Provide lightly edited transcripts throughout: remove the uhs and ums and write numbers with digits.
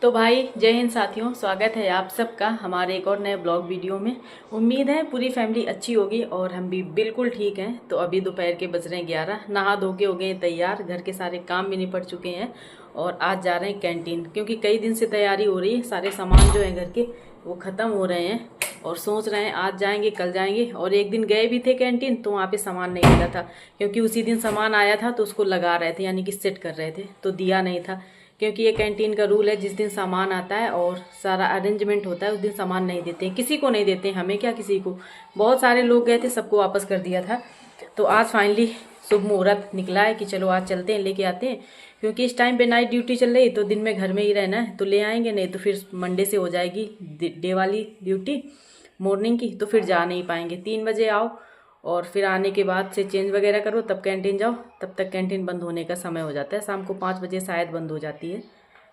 तो भाई जय हिंद साथियों, स्वागत है आप सबका हमारे एक और नए ब्लॉग वीडियो में। उम्मीद है पूरी फैमिली अच्छी होगी और हम भी बिल्कुल ठीक हैं। तो अभी दोपहर के बज रहे हैं 11, नहा धो के हो गए हैं तैयार, घर के सारे काम भी निपट चुके हैं और आज जा रहे हैं कैंटीन, क्योंकि कई दिन से तैयारी हो रही है। सारे सामान जो है घर के वो ख़त्म हो रहे हैं और सोच रहे हैं आज जाएंगे कल जाएंगे। और एक दिन गए भी थे कैंटीन तो वहाँ पे सामान नहीं मिला था, क्योंकि उसी दिन सामान आया था तो उसको लगा रहे थे, यानी कि सेट कर रहे थे, तो दिया नहीं था। क्योंकि ये कैंटीन का रूल है, जिस दिन सामान आता है और सारा अरेंजमेंट होता है उस दिन सामान नहीं देते हैं, किसी को नहीं देते हैं, हमें क्या किसी को। बहुत सारे लोग गए थे, सबको वापस कर दिया था। तो आज फाइनली शुभ मुहूर्त निकला है कि चलो आज चलते हैं, लेके आते हैं। क्योंकि इस टाइम पे नाइट ड्यूटी चल रही, तो दिन में घर में ही रहना है, तो ले आएंगे, नहीं तो फिर मंडे से हो जाएगी डे वाली ड्यूटी मॉर्निंग की, तो फिर जा नहीं पाएंगे। 3 बजे आओ और फिर आने के बाद से चेंज वगैरह करो, तब कैंटीन जाओ, तब तक कैंटीन बंद होने का समय हो जाता है। शाम को 5 बजे शायद बंद हो जाती है,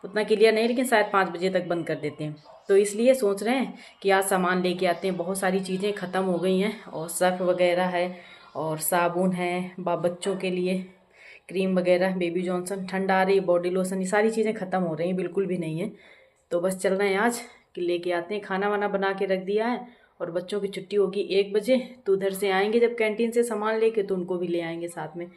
उतना क्लियर नहीं, लेकिन शायद 5 बजे तक बंद कर देते हैं। तो इसलिए सोच रहे हैं कि आज सामान लेके आते हैं। बहुत सारी चीज़ें ख़त्म हो गई हैं और सर्फ वगैरह है और साबुन है, बच्चों के लिए क्रीम वगैरह, बेबी जॉनसन, ठंड आ रही, बॉडी लोशन, ये सारी चीज़ें ख़त्म हो रही हैं, बिल्कुल भी नहीं है। तो बस चल रहे हैं आज कि लेके आते हैं। खाना वाना बना के रख दिया है और बच्चों की छुट्टी होगी 1 बजे, तो उधर से आएंगे जब कैंटीन से सामान लेके, तो उनको भी ले आएंगे साथ में।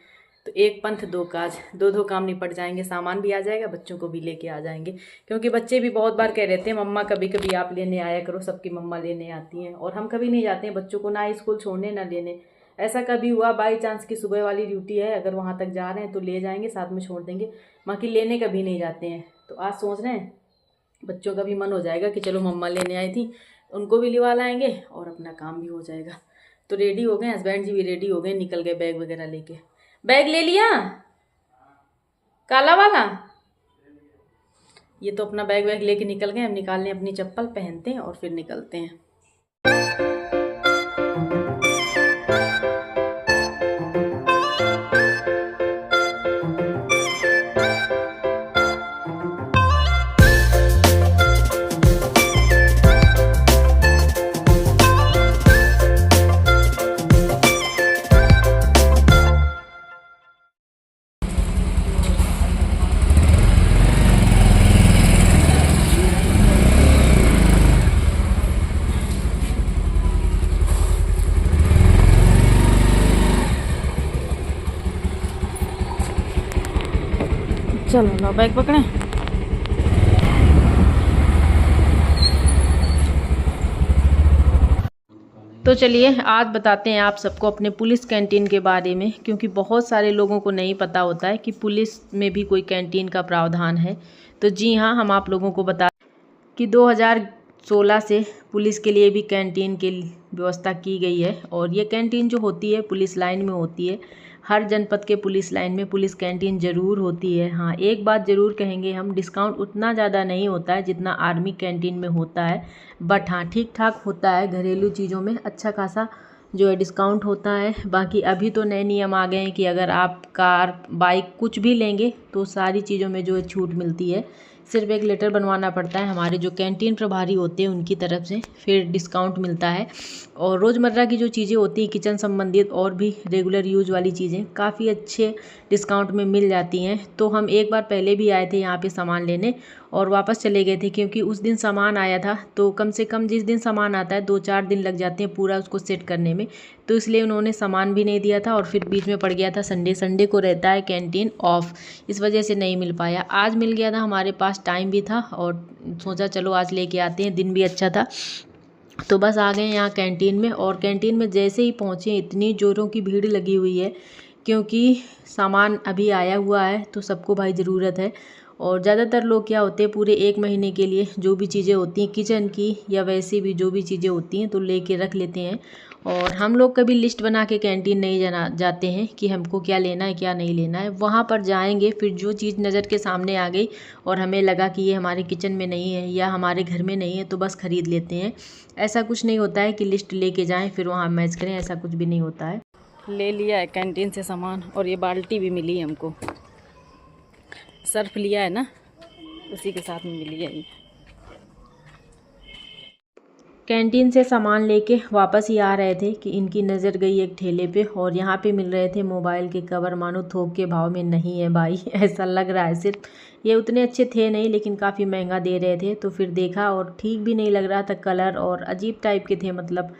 तो एक पंथ दो काज, दो काम निपट जाएंगे, सामान भी आ जाएगा, बच्चों को भी लेके आ जाएंगे। क्योंकि बच्चे भी बहुत बार कह रहे थे मम्मा कभी कभी आप लेने आया करो, सबकी मम्मा लेने आती हैं और हम कभी नहीं जाते हैं बच्चों को, ना स्कूल छोड़ने ना लेने। ऐसा कभी हुआ बाई चांस की सुबह वाली ड्यूटी है, अगर वहाँ तक जा रहे हैं तो ले जाएंगे, साथ में छोड़ देंगे, बाकी लेने कभी नहीं जाते हैं। तो आज सोच रहे हैं बच्चों का भी मन हो जाएगा कि चलो मम्मा लेने आई थी, उनको भी लिवा लाएंगे और अपना काम भी हो जाएगा। तो रेडी हो गए, हस्बैंड जी भी रेडी हो गए, निकल गए बैग वगैरह लेके। बैग ले लिया काला वाला, ये तो अपना बैग वैग लेके निकल गए। हम निकाल लें अपनी चप्पल, पहनते हैं और फिर निकलते हैं। चलो लो बैग पकड़ें। तो चलिए आज बताते हैं आप सबको अपने पुलिस कैंटीन के बारे में, क्योंकि बहुत सारे लोगों को नहीं पता होता है कि पुलिस में भी कोई कैंटीन का प्रावधान है। तो जी हाँ, हम आप लोगों को बता कि 2016 से पुलिस के लिए भी कैंटीन की व्यवस्था की गई है। और ये कैंटीन जो होती है पुलिस लाइन में होती है, हर जनपद के पुलिस लाइन में पुलिस कैंटीन ज़रूर होती है। हाँ, एक बात ज़रूर कहेंगे हम, डिस्काउंट उतना ज़्यादा नहीं होता है जितना आर्मी कैंटीन में होता है, बट हाँ ठीक ठाक होता है। घरेलू चीज़ों में अच्छा खासा जो है डिस्काउंट होता है। बाकी अभी तो नए नियम आ गए हैं कि अगर आप कार बाइक कुछ भी लेंगे तो सारी चीज़ों में जो है छूट मिलती है। सिर्फ एक लेटर बनवाना पड़ता है हमारे जो कैंटीन प्रभारी होते हैं उनकी तरफ से, फिर डिस्काउंट मिलता है। और रोज़मर्रा की जो चीज़ें होती हैं किचन संबंधित और भी रेगुलर यूज वाली चीज़ें काफ़ी अच्छे डिस्काउंट में मिल जाती हैं। तो हम एक बार पहले भी आए थे यहाँ पे सामान लेने और वापस चले गए थे, क्योंकि उस दिन सामान आया था। तो कम से कम जिस दिन सामान आता है 2-4 दिन लग जाते हैं पूरा उसको सेट करने में, तो इसलिए उन्होंने सामान भी नहीं दिया था। और फिर बीच में पड़ गया था संडे को रहता है कैंटीन ऑफ, इस वजह से नहीं मिल पाया। आज मिल गया था, हमारे पास टाइम भी था और सोचा चलो आज लेके आते हैं, दिन भी अच्छा था। तो बस आ गए यहाँ कैंटीन में। और कैंटीन में जैसे ही पहुँचे इतनी ज़ोरों की भीड़ लगी हुई है, क्योंकि सामान अभी आया हुआ है तो सबको भाई ज़रूरत है। और ज़्यादातर लोग क्या होते हैं पूरे 1 महीने के लिए जो भी चीज़ें होती हैं किचन की या वैसे भी जो भी चीज़ें होती हैं तो लेके रख लेते हैं। और हम लोग कभी लिस्ट बना के कैंटीन नहीं जाते हैं कि हमको क्या लेना है क्या नहीं लेना है। वहाँ पर जाएंगे, फिर जो चीज़ नज़र के सामने आ गई और हमें लगा कि ये हमारे किचन में नहीं है या हमारे घर में नहीं है तो बस ख़रीद लेते हैं। ऐसा कुछ नहीं होता है कि लिस्ट लेके जाएं फिर वहाँ मैच करें, ऐसा कुछ भी नहीं होता है। ले लिया है कैंटीन से सामान और ये बाल्टी भी मिली है हमको, सर्फ लिया है ना, उसी के साथ में मिली है ये। कैंटीन से सामान लेके वापस ही आ रहे थे कि इनकी नज़र गई एक ठेले पे और यहाँ पे मिल रहे थे मोबाइल के कवर, मानो थोक के भाव में नहीं है भाई ऐसा लग रहा है। सिर्फ ये उतने अच्छे थे नहीं, लेकिन काफ़ी महंगा दे रहे थे। तो फिर देखा और ठीक भी नहीं लग रहा था, कलर और अजीब टाइप के थे, मतलब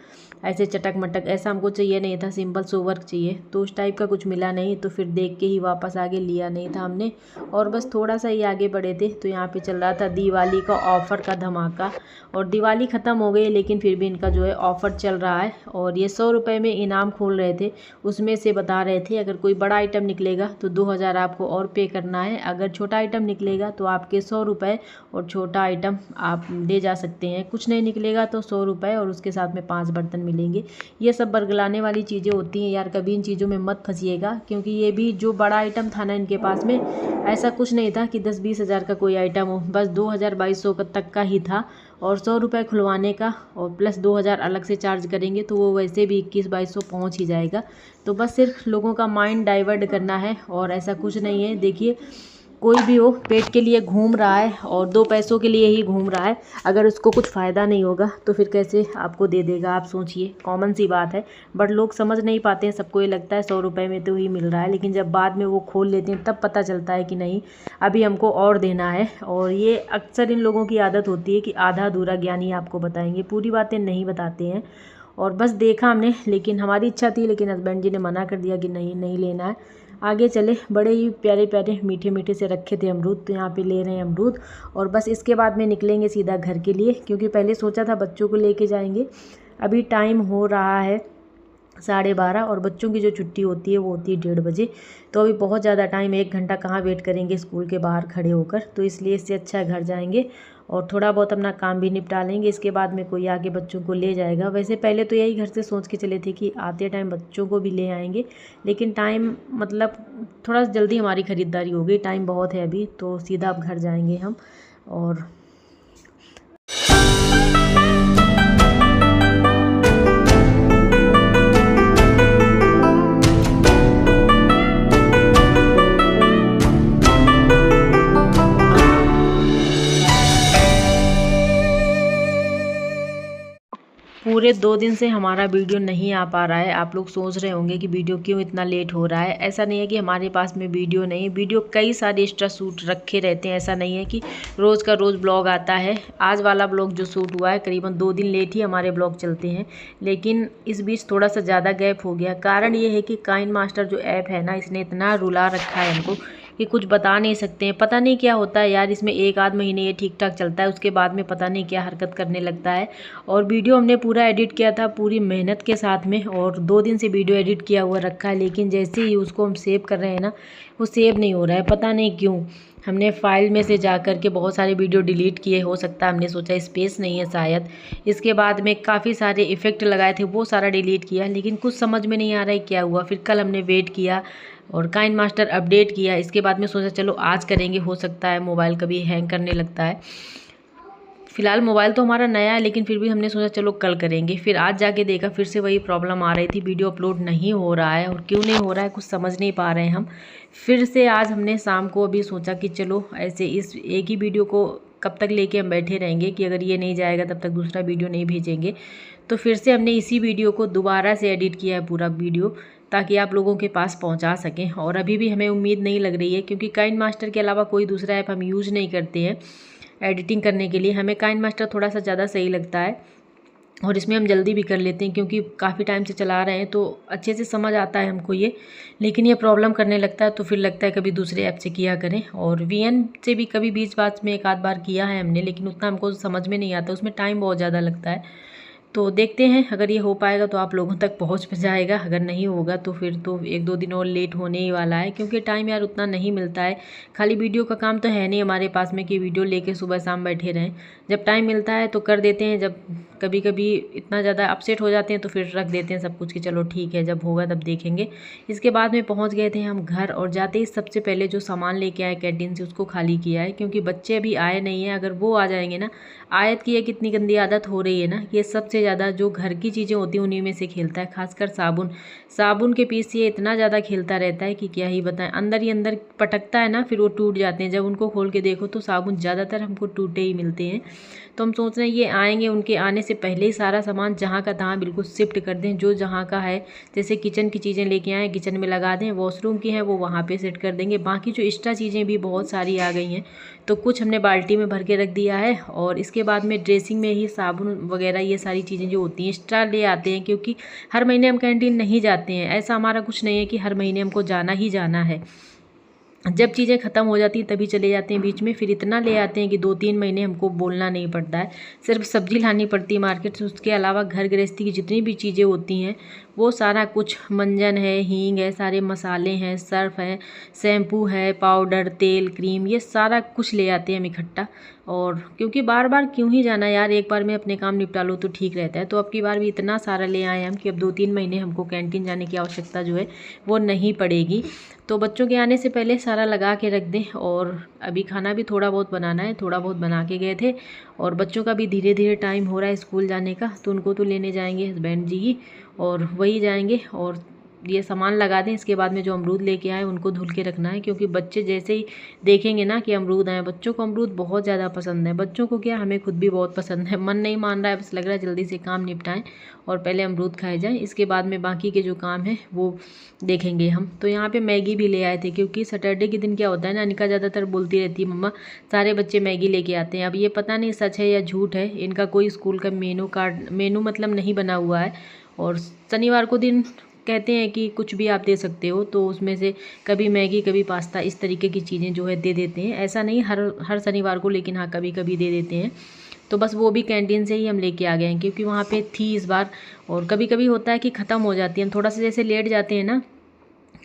ऐसे चटक मटक ऐसा हमको चाहिए नहीं था, सिंपल सोवर चाहिए। तो उस टाइप का कुछ मिला नहीं, तो फिर देख के ही वापस आगे लिया नहीं था हमने। और बस थोड़ा सा ही आगे बढ़े थे तो यहाँ पे चल रहा था दिवाली का ऑफ़र का धमाका। और दिवाली ख़त्म हो गई लेकिन फिर भी इनका जो है ऑफ़र चल रहा है। और ये 100 रुपये में इनाम खोल रहे थे, उसमें से बता रहे थे अगर कोई बड़ा आइटम निकलेगा तो 2000 आपको और पे करना है, अगर छोटा आइटम निकलेगा तो आपके 100 रुपये और छोटा आइटम आप ले जा सकते हैं, कुछ नहीं निकलेगा तो 100 रुपये और उसके साथ में 5 बर्तन मिलेंगे। ये सब बरगलाने वाली चीज़ें होती हैं यार, कभी इन चीज़ों में मत फंसिएगा, क्योंकि ये भी जो बड़ा आइटम था ना इनके पास में, ऐसा कुछ नहीं था कि 10-20 हज़ार का कोई आइटम हो, बस 2000-2200 तक का ही था। और 100 रुपये खुलवाने का और प्लस 2000 अलग से चार्ज करेंगे तो वो वैसे भी 21-2200 पहुँच ही जाएगा। तो बस सिर्फ लोगों का माइंड डाइवर्ट करना है और ऐसा कुछ नहीं है। देखिए कोई भी हो पेट के लिए घूम रहा है और 2 पैसों के लिए ही घूम रहा है, अगर उसको कुछ फ़ायदा नहीं होगा तो फिर कैसे आपको दे देगा, आप सोचिए। कॉमन सी बात है, बट लोग समझ नहीं पाते हैं। सबको ये लगता है 100 रुपये में तो ही मिल रहा है, लेकिन जब बाद में वो खोल लेते हैं तब पता चलता है कि नहीं, अभी हमको और देना है। और ये अक्सर इन लोगों की आदत होती है कि आधा अधूरा ज्ञान ही आपको बताएंगे, पूरी बातें नहीं बताते हैं। और बस देखा हमने, लेकिन हमारी इच्छा थी, लेकिन हस्बैंड जी ने मना कर दिया कि नहीं नहीं लेना है। आगे चले, बड़े ही प्यारे प्यारे मीठे मीठे से रखे थे अमरूद, तो यहाँ पे ले रहे हैं अमरूद। और बस इसके बाद में निकलेंगे सीधा घर के लिए, क्योंकि पहले सोचा था बच्चों को लेके जाएंगे। अभी टाइम हो रहा है 12:30 और बच्चों की जो छुट्टी होती है वो होती है 1:30 बजे। तो अभी बहुत ज़्यादा टाइम, 1 घंटा कहाँ वेट करेंगे स्कूल के बाहर खड़े होकर, तो इसलिए इससे अच्छा घर जाएंगे और थोड़ा बहुत अपना काम भी निपटा लेंगे। इसके बाद में कोई आके बच्चों को ले जाएगा। वैसे पहले तो यही घर से सोच के चले थे कि आते टाइम बच्चों को भी ले आएंगे, लेकिन टाइम मतलब थोड़ा जल्दी हमारी ख़रीदारी हो गई, टाइम बहुत है अभी, तो सीधा अब घर जाएंगे हम। और पूरे 2 दिन से हमारा वीडियो नहीं आ पा रहा है। आप लोग सोच रहे होंगे कि वीडियो क्यों इतना लेट हो रहा है। ऐसा नहीं है कि हमारे पास में वीडियो नहीं है, वीडियो कई सारे एक्स्ट्रा शूट रखे रहते हैं। ऐसा नहीं है कि रोज़ का रोज़ ब्लॉग आता है। आज वाला ब्लॉग जो शूट हुआ है करीबन 2 दिन लेट ही हमारे ब्लॉग चलते हैं, लेकिन इस बीच थोड़ा सा ज़्यादा गैप हो गया। कारण ये है कि काइन मास्टर जो ऐप है ना, इसने इतना रुला रखा है हमको कि कुछ बता नहीं सकते हैं। पता नहीं क्या होता है यार, इसमें 1 आध महीने ये ठीक ठाक चलता है, उसके बाद में पता नहीं क्या हरकत करने लगता है। और वीडियो हमने पूरा एडिट किया था पूरी मेहनत के साथ में, और 2 दिन से वीडियो एडिट किया हुआ रखा है, लेकिन जैसे ही उसको हम सेव कर रहे हैं ना, वो सेव नहीं हो रहा है, पता नहीं क्यों। हमने फाइल में से जा कर के बहुत सारे वीडियो डिलीट किए, हो सकता है हमने सोचा स्पेस नहीं है शायद। इसके बाद में काफ़ी सारे इफ़ेक्ट लगाए थे, वो सारा डिलीट किया, लेकिन कुछ समझ में नहीं आ रहा है क्या हुआ। फिर कल हमने वेट किया और काइन मास्टर अपडेट किया। इसके बाद में सोचा चलो आज करेंगे, हो सकता है मोबाइल कभी हैंग करने लगता है। फ़िलहाल मोबाइल तो हमारा नया है, लेकिन फिर भी हमने सोचा चलो कल करेंगे। फिर आज जाके देखा, फिर से वही प्रॉब्लम आ रही थी, वीडियो अपलोड नहीं हो रहा है। और क्यों नहीं हो रहा है कुछ समझ नहीं पा रहे हैं हम। फिर से आज हमने शाम को अभी सोचा कि चलो ऐसे इस एक ही वीडियो को कब तक लेके हम बैठे रहेंगे कि अगर ये नहीं जाएगा तब तक दूसरा वीडियो नहीं भेजेंगे। तो फिर से हमने इसी वीडियो को दोबारा से एडिट किया है पूरा वीडियो, ताकि आप लोगों के पास पहुंचा सकें। और अभी भी हमें उम्मीद नहीं लग रही है, क्योंकि काइन मास्टर के अलावा कोई दूसरा ऐप हम यूज़ नहीं करते हैं एडिटिंग करने के लिए। हमें काइन मास्टर थोड़ा सा ज़्यादा सही लगता है और इसमें हम जल्दी भी कर लेते हैं, क्योंकि काफ़ी टाइम से चला रहे हैं तो अच्छे से समझ आता है हमको ये। लेकिन ये प्रॉब्लम करने लगता है तो फिर लगता है कभी दूसरे ऐप से किया करें। और VN से भी कभी बीच बात में 1 आध बार किया है हमने, लेकिन उतना हमको समझ में नहीं आता, उसमें टाइम बहुत ज़्यादा लगता है। तो देखते हैं, अगर ये हो पाएगा तो आप लोगों तक पहुंच जाएगा, अगर नहीं होगा तो फिर तो 1-2 दिन और लेट होने ही वाला है, क्योंकि टाइम यार उतना नहीं मिलता है। खाली वीडियो का काम तो है नहीं हमारे पास में कि वीडियो लेके सुबह शाम बैठे रहें। जब टाइम मिलता है तो कर देते हैं, जब कभी कभी इतना ज़्यादा अपसेट हो जाते हैं तो फिर रख देते हैं सब कुछ कि चलो ठीक है जब होगा तब देखेंगे। इसके बाद में पहुँच गए थे हम घर, और जाते ही सबसे पहले जो सामान लेके आए कैंटीन से उसको खाली किया है, क्योंकि बच्चे अभी आए नहीं हैं। अगर वो आ जाएंगे ना, आयत की ये कितनी गंदी आदत हो रही है ना, ये सबसे ज़्यादा जो घर की चीज़ें होती हैं उन्हीं में से खेलता है। खासकर साबुन के पीस ये इतना ज़्यादा खेलता रहता है कि क्या ही बताएं। अंदर ही अंदर पटकता है ना, फिर वो टूट जाते हैं। जब उनको खोल के देखो तो साबुन ज़्यादातर हमको टूटे ही मिलते हैं। तो हम सोच रहे हैं ये आएंगे, उनके आने से पहले ही सारा सामान जहाँ का तहाँ बिल्कुल शिफ्ट कर दें, जो जहाँ का है। जैसे किचन की चीज़ें लेके आएँ, किचन में लगा दें, वॉशरूम की हैं वो वहाँ पे सेट कर देंगे। बाकी जो एक्स्ट्रा चीज़ें भी बहुत सारी आ गई हैं, तो कुछ हमने बाल्टी में भर के रख दिया है। और इसके बाद में ड्रेसिंग में ही साबुन वगैरह ये सारी चीज़ें जो होती हैं एक्स्ट्रा ले आते हैं, क्योंकि हर महीने हम कैंटीन नहीं जाते हैं। ऐसा हमारा कुछ नहीं है कि हर महीने हमको जाना ही जाना है। जब चीज़ें ख़त्म हो जाती हैं तभी चले जाते हैं बीच में, फिर इतना ले आते हैं कि 2-3 महीने हमको बोलना नहीं पड़ता है। सिर्फ सब्ज़ी लानी पड़ती है मार्केट से, उसके अलावा घर गृहस्थी की जितनी भी चीज़ें होती हैं वो सारा कुछ, मंजन है, हींग है, सारे मसाले हैं, सर्फ़ है, शैम्पू है, पाउडर, तेल, क्रीम, ये सारा कुछ ले आते हैं हम इकट्ठा। और क्योंकि बार बार क्यों ही जाना यार, एक बार में अपने काम निपटा लो तो ठीक रहता है। तो अब की बार भी इतना सारा ले आए हम कि अब 2-3 महीने हमको कैंटीन जाने की आवश्यकता जो है वो नहीं पड़ेगी। तो बच्चों के आने से पहले सारा लगा के रख दें। और अभी खाना भी थोड़ा बहुत बनाना है, थोड़ा बहुत बना के गए थे। और बच्चों का भी धीरे धीरे टाइम हो रहा है स्कूल जाने का, तो उनको तो लेने जाएंगे हस्बैंड जी ही, और वही जाएंगे। और ये सामान लगा दें। इसके बाद में जो अमरूद लेके आए उनको धुल के रखना है, क्योंकि बच्चे जैसे ही देखेंगे ना कि अमरूद आए, बच्चों को अमरूद बहुत ज़्यादा पसंद है। बच्चों को क्या, हमें खुद भी बहुत पसंद है। मन नहीं मान रहा है, बस लग रहा है जल्दी से काम निपटाएं और पहले अमरूद खाए जाएं, इसके बाद में बाकी के जो काम है वो देखेंगे हम। तो यहाँ पे मैगी भी ले आए थे, क्योंकि सैटरडे के दिन क्या होता है ना, अनिका ज़्यादातर बोलती रहती है मम्मा सारे बच्चे मैगी लेके आते हैं। अब ये पता नहीं सच है या झूठ है, इनका कोई स्कूल का मेनू मतलब नहीं बना हुआ है। और शनिवार को दिन कहते हैं कि कुछ भी आप दे सकते हो, तो उसमें से कभी मैगी, कभी पास्ता, इस तरीके की चीज़ें जो है दे देते हैं। ऐसा नहीं हर शनिवार को, लेकिन हाँ कभी कभी दे देते हैं। तो बस वो भी कैंटीन से ही हम लेके आ गए हैं, क्योंकि वहाँ पे थी इस बार। और कभी कभी होता है कि ख़त्म हो जाती है, हम थोड़ा सा जैसे लेट जाते हैं ना,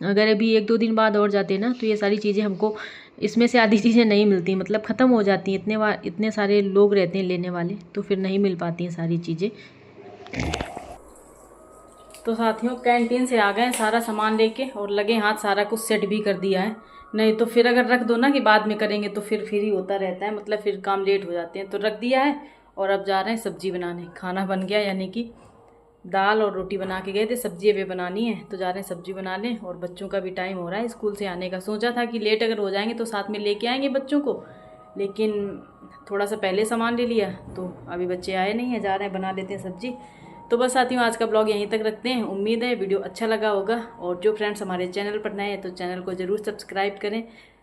अगर अभी 1-2 दिन बाद और जाते हैं ना, तो ये सारी चीज़ें हमको, इसमें से आधी चीज़ें नहीं मिलती, मतलब ख़त्म हो जाती हैं। इतने सारे लोग रहते हैं लेने वाले, तो फिर नहीं मिल पाती हैं सारी चीज़ें। तो साथियों कैंटीन से आ गए सारा सामान लेके, और लगे हाथ सारा कुछ सेट भी कर दिया है। नहीं तो फिर अगर रख दो ना कि बाद में करेंगे, तो फिर ही होता रहता है, मतलब फिर काम लेट हो जाते हैं। तो रख दिया है और अब जा रहे हैं सब्जी बनाने। खाना बन गया, यानी कि दाल और रोटी बना के गए थे, सब्जी अभी बनानी है, तो जा रहे हैं सब्जी बना लें। और बच्चों का भी टाइम हो रहा है स्कूल से आने का। सोचा था कि लेट अगर हो जाएंगे तो साथ में लेके आएंगे बच्चों को, लेकिन थोड़ा सा पहले सामान ले लिया, तो अभी बच्चे आए नहीं हैं, जा रहे हैं बना लेते हैं सब्जी। तो बस साथियों आज का ब्लॉग यहीं तक रखते हैं। उम्मीद है वीडियो अच्छा लगा होगा, और जो फ्रेंड्स हमारे चैनल पर नए हैं तो चैनल को ज़रूर सब्सक्राइब करें,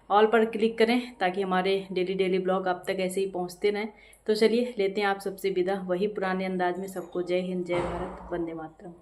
ऑल पर क्लिक करें, ताकि हमारे डेली ब्लॉग आप तक ऐसे ही पहुंचते रहें। तो चलिए लेते हैं आप सबसे विदा, वही पुराने अंदाज में। सबको जय हिंद, जय भारत, वंदे मातरम।